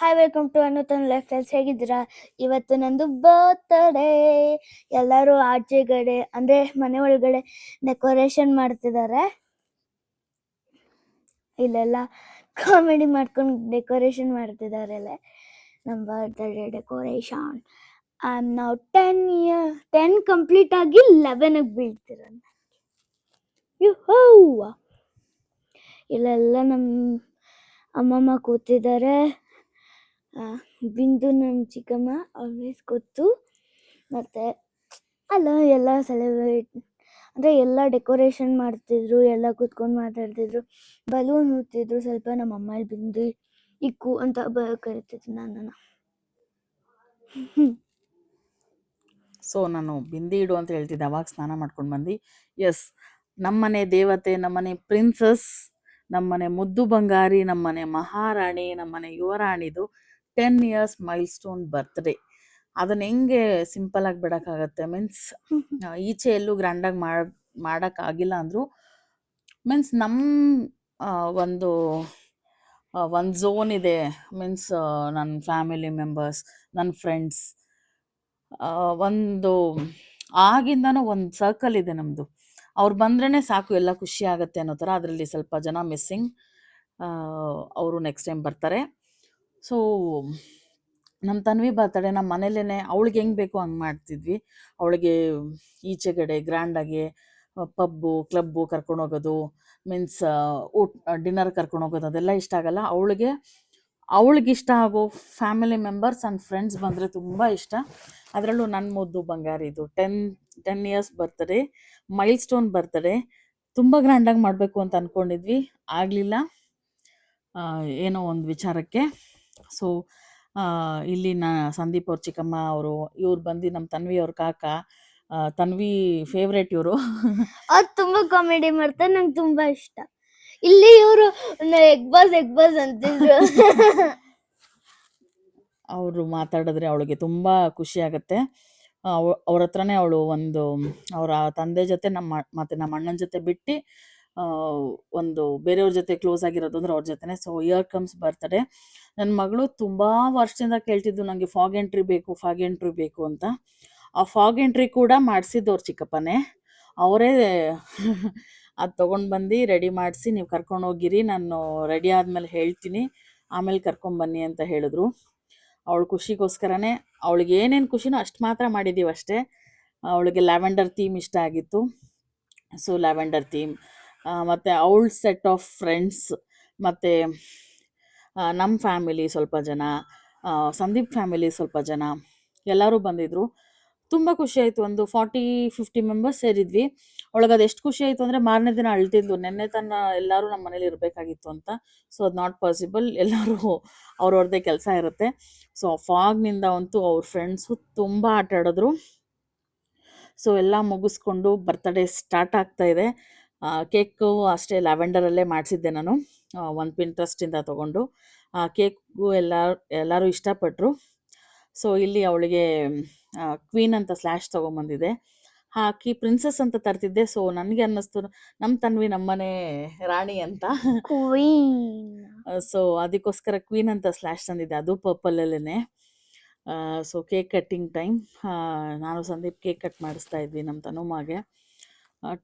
Hi welcome to Anuthan lifestyles. ಹೇಗಿದ್ದೀರಾ? ಇವತ್ತು ನಂದು ಬರ್ತ್ಡೇ. ಎಲ್ಲರೂ ಆಚೆಗಡೆ ಅಂದರೆ ಮನೆ ಒಳಗಡೆ ಡೆಕೋರೇಷನ್ ಮಾಡ್ತಿದ್ದಾರೆ. ಇಲ್ಲೆಲ್ಲ ಕಾಮಿಡಿ ಮಾಡ್ಕೊಂಡು ಡೆಕೋರೇಷನ್ ಮಾಡ್ತಿದ್ದಾರೆ. ನಮ್ಮ birthday decoration. I am now 10 complete ಆಗಿ 11ಗೆ ಬೀಳ್ತಿರ. ಇಲ್ಲೆಲ್ಲ ನಮ್ಮ ಅಮ್ಮಮ್ಮ ಕೂತಿದ್ದಾರೆ. ಬಿಂದು ನಮ್ಮ ಚಿಕ್ಕಮ್ಮ ಆಲ್ವೇಸ್ ಗೊತ್ತು. ಮತ್ತು ಅಲ್ಲ ಎಲ್ಲ ಸೆಲೆಬ್ರೇಟ್ ಅಂದರೆ ಎಲ್ಲ ಡೆಕೋರೇಷನ್ ಮಾಡ್ತಿದ್ರು, ಎಲ್ಲ ಕೂತ್ಕೊಂಡು ಮಾತಾಡ್ತಿದ್ರು, ಬಲೂನ್ ಹೂತಿದ್ರು. ಸ್ವಲ್ಪ ನಮ್ಮ ಅಮ್ಮ ಇಲ್ಲಿ ಬಿಂದು ಇಕ್ಕು ಅಂತ ಕರಿತಿದ್ರು ನನ್ನನ್ನು. ಸೊ ನಾನು ಬಿಂದಿ ಇಡು ಅಂತ ಹೇಳ್ತಿದ್ದೆ, ಅವಾಗ ಸ್ನಾನ ಮಾಡ್ಕೊಂಡು ಬಂದು. ಎಸ್, ನಮ್ಮನೆ ದೇವತೆ, ನಮ್ಮನೆ ಪ್ರಿನ್ಸಸ್, ನಮ್ಮನೆ ಮುದ್ದು ಬಂಗಾರಿ, ನಮ್ಮನೆ ಮಹಾರಾಣಿ, ನಮ್ಮನೆ ಯುವರಾಣಿದು 10 ಇಯರ್ಸ್ ಮೈಲ್ ಸ್ಟೋನ್ ಬರ್ತ್ಡೇ. ಅದನ್ನ ಹೆಂಗೆ ಸಿಂಪಲ್ ಆಗಿ ಬಿಡೋಕ್ಕಾಗತ್ತೆ? ಮೀನ್ಸ್ ಈಚೆ ಎಲ್ಲೂ ಗ್ರ್ಯಾಂಡಾಗಿ ಮಾಡೋಕ್ಕಾಗಿಲ್ಲ ಅಂದರು. ಮೀನ್ಸ್ ನಮ್ಮ ಒಂದು ಝೋನ್ ಇದೆ. ಮೀನ್ಸ್ ನನ್ನ ಫ್ಯಾಮಿಲಿ ಮೆಂಬರ್ಸ್, ನನ್ನ ಫ್ರೆಂಡ್ಸ್, ಒಂದು ಆಗಿಂದನೂ ಒಂದು ಸರ್ಕಲ್ ಇದೆ ನಮ್ಮದು. ಅವ್ರು ಬಂದ್ರೇ ಸಾಕು, ಎಲ್ಲ ಖುಷಿ ಆಗುತ್ತೆ ಅನ್ನೋ ಥರ. ಅದರಲ್ಲಿ ಸ್ವಲ್ಪ ಜನ ಮಿಸ್ಸಿಂಗ್. ಅವರು ನೆಕ್ಸ್ಟ್ ಟೈಮ್ ಬರ್ತಾರೆ. ಸೊ ನಮ್ಮ ತನ್ವಿ ಬರ್ತಡೆ ನಮ್ಮ ಮನೇಲೇ ಅವಳಿಗೆ ಹೆಂಗೆ ಬೇಕೋ ಹಂಗೆ ಮಾಡ್ತಿದ್ವಿ. ಅವಳಿಗೆ ಈಚೆಗಡೆ ಗ್ರ್ಯಾಂಡಾಗಿ ಪಬ್ಬು ಕ್ಲಬ್ಬು ಕರ್ಕೊಂಡೋಗೋದು, ಮೀನ್ಸ್ ಡಿನ್ನರ್ ಕರ್ಕೊಂಡೋಗೋದು ಅದೆಲ್ಲ ಇಷ್ಟ ಆಗಲ್ಲ ಅವಳಿಗೆ. ಅವಳಿಗಿಷ್ಟ ಆಗೋ ಫ್ಯಾಮಿಲಿ ಮೆಂಬರ್ಸ್ ಆ್ಯಂಡ್ ಫ್ರೆಂಡ್ಸ್ ಬಂದರೆ ತುಂಬ ಇಷ್ಟ. ಅದರಲ್ಲೂ ನನ್ನ ಮುದ್ದು ಬಂಗಾರಿದು 10 years birthday, milestone birthday. ತುಂಬ ಗ್ರ್ಯಾಂಡಾಗಿ ಮಾಡಬೇಕು ಅಂತ ಅಂದ್ಕೊಂಡಿದ್ವಿ, ಆಗಲಿಲ್ಲ ಏನೋ ಒಂದು ವಿಚಾರಕ್ಕೆ. ಸೊ ಇಲ್ಲಿ ಸಂದೀಪ್ ಅವ್ರ ಚಿಕ್ಕಮ್ಮ ಅವರು, ಇವ್ರು ಬಂದು ನಮ್ಮ ತನ್ವಿ ಅವ್ರ ಕಾಕ. ತನ್ವಿ ಫೇವ್ರೇಟ್ ಇವರು. ಅವ್ರು ತುಂಬ ಕಾಮಿಡಿ ಮಾಡ್ತಾರೆ, ನಂಗೆ ತುಂಬ ಇಷ್ಟ. ಇಲ್ಲಿ ಇವರು ಎಗ್ ಬಾಸ್ ಅಂತಿದ್ರು. ಅವರು ಮಾತಾಡಿದ್ರೆ ಅವಳಿಗೆ ತುಂಬ ಖುಷಿ ಆಗುತ್ತೆ. ಅವ್ರ ಹತ್ರನೇ ಅವಳು ಅವರ ತಂದೆ ಜೊತೆ ಮತ್ತು ನಮ್ಮ ಅಣ್ಣನ ಜೊತೆ ಬಿಟ್ಟು ಒಂದು ಬೇರೆಯವ್ರ ಜೊತೆ ಕ್ಲೋಸ್ ಆಗಿರೋದು ಅಂದ್ರೆ ಅವ್ರ ಜೊತೆನೇ. So here comes birthday. ನನ್ನ ಮಗಳು ತುಂಬ ವರ್ಷದಿಂದ ಕೇಳ್ತಿದ್ದು, ನನಗೆ ಫಾಗ್ ಎಂಟ್ರಿ ಬೇಕು ಅಂತ. ಆ ಫಾಗ್ ಎಂಟ್ರಿ ಕೂಡ ಮಾಡಿಸಿದ್ದು ಅವ್ರ ಚಿಕ್ಕಪ್ಪನೇ. ಅವರೇ ಅದು ತೊಗೊಂಡು ಬಂದು ರೆಡಿ ಮಾಡಿಸಿ, ನೀವು ಕರ್ಕೊಂಡೋಗಿರಿ, ನಾನು ರೆಡಿ ಆದಮೇಲೆ ಹೇಳ್ತೀನಿ, ಆಮೇಲೆ ಕರ್ಕೊಂಬನ್ನಿ ಅಂತ ಹೇಳಿದ್ರು. ಅವಳ ಖುಷಿಗೋಸ್ಕರನೇ, ಅವಳಿಗೆ ಏನೇನು ಖುಷಿನೋ ಅಷ್ಟು ಮಾತ್ರ ಮಾಡಿದ್ದೀವಿ ಅಷ್ಟೇ. ಅವಳಿಗೆ ಲ್ಯಾವೆಂಡರ್ ಥೀಮ್ ಇಷ್ಟ ಆಗಿತ್ತು. ಸೊ ಲ್ಯಾವೆಂಡರ್ ಥೀಮ್, ಮತ್ತು ಅವಳ ಸೆಟ್ ಆಫ್ ಫ್ರೆಂಡ್ಸ್, ಮತ್ತು ನಮ್ಮ ಫ್ಯಾಮಿಲಿ ಸ್ವಲ್ಪ ಜನ, ಸಂದೀಪ್ ಫ್ಯಾಮಿಲಿ ಸ್ವಲ್ಪ ಜನ, ಎಲ್ಲರೂ ಬಂದಿದ್ದರು. ತುಂಬ ಖುಷಿ ಆಯಿತು. ಒಂದು 40-50 ಮೆಂಬರ್ಸ್ ಸೇರಿದ್ವಿ. ಅವಳಿಗೆ ಅದು ಎಷ್ಟು ಖುಷಿ ಆಯಿತು ಅಂದರೆ, ಮಾರನೇ ದಿನ ಅಳ್ತಿದ್ಲು, ನೆನ್ನೆ ತನ್ನ ಎಲ್ಲರೂ ನಮ್ಮ ಮನೇಲಿ ಇರಬೇಕಾಗಿತ್ತು ಅಂತ. ಸೊ ಅದು ನಾಟ್ ಪಾಸಿಬಲ್, ಎಲ್ಲರೂ ಅವ್ರವ್ರದ್ದೇ ಕೆಲಸ ಇರುತ್ತೆ. ಸೊ ಫಾಗ್ನಿಂದ ಅಂತೂ ಅವ್ರ ಫ್ರೆಂಡ್ಸು ತುಂಬ ಆಟ ಆಡಿದ್ರು. ಸೊ ಎಲ್ಲ ಮುಗಿಸ್ಕೊಂಡು ಬರ್ತ್ಡೇ ಸ್ಟಾರ್ಟ್ ಆಗ್ತಾಯಿದೆ. ಕೇಕು ಅಷ್ಟೇ ಲ್ಯಾವೆಂಡರಲ್ಲೇ ಮಾಡಿಸಿದ್ದೆ ನಾನು, ಒಂದು ಪಿಂಟ್ರೆಸ್ಟಿಂದ ತೊಗೊಂಡು. ಕೇಕು ಎಲ್ಲರೂ ಇಷ್ಟಪಟ್ಟರು. ಸೊ ಇಲ್ಲಿ ಅವಳಿಗೆ ಕ್ವೀನ್ ಅಂತ ಸ್ಲ್ಯಾಶ್ ತೊಗೊಂಬಂದಿದೆ, ಹಾಕಿ ಪ್ರಿನ್ಸಸ್ ಅಂತ ತರ್ತಿದ್ದೆ. ಸೊ ನನಗೆ ಅನ್ನಿಸ್ತು ನಮ್ಮ ತನ್ವಿ ನಮ್ಮನೆ ರಾಣಿ ಅಂತ. ಸೊ ಅದಕ್ಕೋಸ್ಕರ ಕ್ವೀನ್ ಅಂತ ಸ್ಲ್ಯಾಶ್ ತಂದಿದ್ದೆ, ಅದು ಪರ್ಪಲಲ್ಲೇ. So cake cutting time. ನಾನು ಸಂದೀಪ್ ಕೇಕ್ ಕಟ್ ಮಾಡಿಸ್ತಾ ಇದ್ವಿ ನಮ್ಮ ತನುಮಾಗೆ.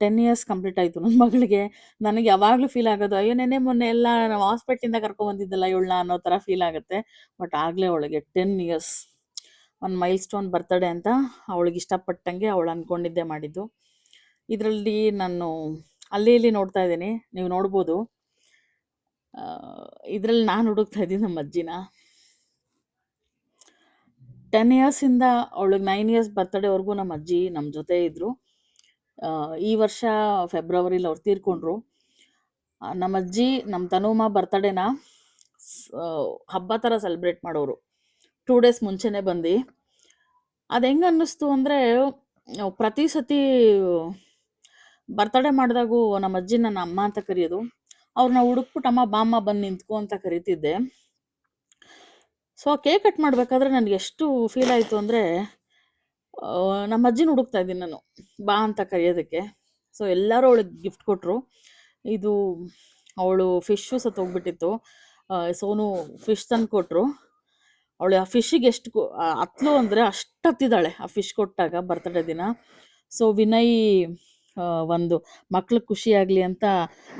10 ಇಯರ್ಸ್ ಕಂಪ್ಲೀಟ್ ಆಯಿತು ನನ್ನ ಮಗಳಿಗೆ. ನನಗೆ ಯಾವಾಗಲೂ ಫೀಲ್ ಆಗೋದು, ಅಯ್ಯೋ ಮೊನ್ನೆ ಎಲ್ಲ ನಾವು ಹಾಸ್ಪಿಟ್ಲಿಂದ ಕರ್ಕೊಂಬಂದಿದ್ದಲ್ಲ ಇವಳನ್ನ ಅನ್ನೋ ಥರ ಫೀಲ್ ಆಗುತ್ತೆ. ಬಟ್ ಆಗಲೇ ಅವಳಿಗೆ 10 ಇಯರ್ಸ್, ಒಂದು ಮೈಲ್ ಸ್ಟೋನ್ ಬರ್ತಡೇ ಅಂತ ಅವಳಿಗೆ ಇಷ್ಟಪಟ್ಟಂಗೆ ಅವಳು ಅಂದ್ಕೊಂಡಿದ್ದೆ ಮಾಡಿದ್ದು. ಇದರಲ್ಲಿ ನಾನು ಅಲ್ಲಿ ಇಲ್ಲಿ ನೋಡ್ತಾ ಇದ್ದೀನಿ, ನೀವು ನೋಡ್ಬೋದು. ಇದರಲ್ಲಿ ನಾನು ಹುಡುಕ್ತಾ ಇದ್ದೀನಿ ನಮ್ಮ ಅಜ್ಜಿನ. 10 ಇಯರ್ಸಿಂದ ಅವಳಿಗೆ 9 ಇಯರ್ಸ್ ಬರ್ತಡೇವರೆಗೂ ನಮ್ಮ ಅಜ್ಜಿ ನಮ್ಮ ಜೊತೆ ಇದ್ದರು. ಈ ವರ್ಷ ಫೆಬ್ರವರಿಲಿ ಅವ್ರು ತೀರ್ಕೊಂಡ್ರು. ನಮ್ಮ ಅಜ್ಜಿ ನಮ್ಮ ತನುಮ ಬರ್ತಡೇನ ಹಬ್ಬ ಥರ ಸೆಲೆಬ್ರೇಟ್ ಮಾಡೋರು. 2 ಡೇಸ್ ಮುಂಚೆನೇ ಬಂದು. ಅದು ಹೆಂಗೆ ಅನ್ನಿಸ್ತು ಅಂದರೆ, ಪ್ರತಿ ಸತಿ ಬರ್ತಡೇ ಮಾಡಿದಾಗೂ ನಮ್ಮ ಅಜ್ಜಿ ನನ್ನ ಅಮ್ಮ ಅಂತ ಕರೆಯೋದು. ಅವ್ರನ್ನ ಹುಡುಕ್ಬಿಟ್ಟು ಅಮ್ಮ ಬಾಮ್ಮ ಬಂದು ನಿಂತ್ಕೊ ಅಂತ ಕರಿತಿದ್ದೆ. ಸೊ ಕೇಕ್ ಕಟ್ ಮಾಡಬೇಕಾದ್ರೆ ನನಗೆ ಎಷ್ಟು ಫೀಲ್ ಆಯಿತು ಅಂದರೆ, ನಮ್ಮ ಅಜ್ಜಿನ ಹುಡುಕ್ತಾ ಇದ್ದೀನಿ ನಾನು ಬಾ ಅಂತ ಕರೆಯೋದಕ್ಕೆ. ಸೊ ಎಲ್ಲರೂ ಅವಳಿಗೆ ಗಿಫ್ಟ್ ಕೊಟ್ಟರು. ಇದು ಅವಳು ಫಿಶ್ಶು ಸತ್ತೋಗ್ಬಿಟ್ಟಿತ್ತು. ಸೋನು ಫಿಶ್ ತಂದು ಕೊಟ್ಟರು. ಅವಳು ಆ ಫಿಶ್ಶಿಗೆ ಎಷ್ಟು ಹತ್ಲು ಅಂದರೆ ಅಷ್ಟು ಹತ್ತಿದ್ದಾಳೆ ಆ ಫಿಶ್ ಕೊಟ್ಟಾಗ ಬರ್ತಡೇ ದಿನ. ಸೊ ವಿನಯ್ ಒಂದು ಮಕ್ಳಿಗೆ ಖುಷಿಯಾಗಲಿ ಅಂತ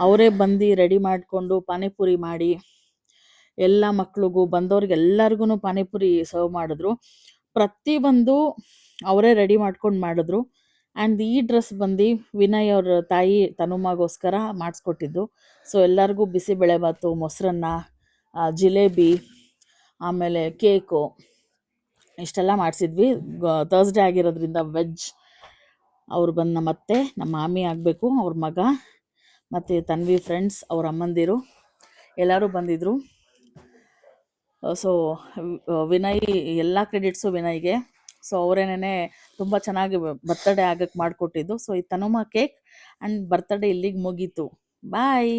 ಅವರೇ ಬಂದು ರೆಡಿ ಮಾಡಿಕೊಂಡು ಪಾನಿಪುರಿ ಮಾಡಿ ಎಲ್ಲ ಮಕ್ಳಿಗೂ ಬಂದವ್ರಿಗೆಲ್ಲರಿಗೂ ಪಾನಿಪುರಿ ಸರ್ವ್ ಮಾಡಿದ್ರು. ಪ್ರತಿಯೊಂದು ಅವರೇ ರೆಡಿ ಮಾಡ್ಕೊಂಡು ಮಾಡಿದ್ರು. ಆ್ಯಂಡ್ ಈ ಡ್ರೆಸ್ ಬಂದು ವಿನಯ್ ಅವ್ರ ತಾಯಿ ತನುಮಾಗೋಸ್ಕರ ಮಾಡಿಸ್ಕೊಟ್ಟಿದ್ದು. ಸೊ ಎಲ್ಲರಿಗೂ ಬಿಸಿಬೇಳೆಬಾತು, ಮೊಸರನ್ನ, ಜಿಲೇಬಿ, ಆಮೇಲೆ ಕೇಕು ಇಷ್ಟೆಲ್ಲ ಮಾಡಿಸಿದ್ವಿ. ಥರ್ಸ್ಡೇ ಆಗಿರೋದ್ರಿಂದ ವೆಜ್. ಅವ್ರು ಬಂದು ನಮ್ಮ ಅತ್ತೆ, ನಮ್ಮ ಮಾಮಿ ಆಗಬೇಕು, ಅವ್ರ ಮಗ, ಮತ್ತು ತನ್ವಿ ಫ್ರೆಂಡ್ಸ್, ಅವ್ರ ಅಮ್ಮಂದಿರು ಎಲ್ಲರೂ ಬಂದಿದ್ದರು. ಸೊ ವಿನಯ್ ಎಲ್ಲ ಕ್ರೆಡಿಟ್ಸು ವಿನಯ್ಗೆ. ಸೊ ಅವರೇನೇ ತುಂಬ ಚೆನ್ನಾಗಿ ಬರ್ತಡೇ ಆಗಕ್ಕೆ ಮಾಡಿಕೊಟ್ಟಿದ್ದು. ಸೊ ಈ ತನುಮ ಕೇಕ್ ಆ್ಯಂಡ್ ಬರ್ತಡೇ ಇಲ್ಲಿಗೆ ಮುಗೀತು. ಬಾಯ್.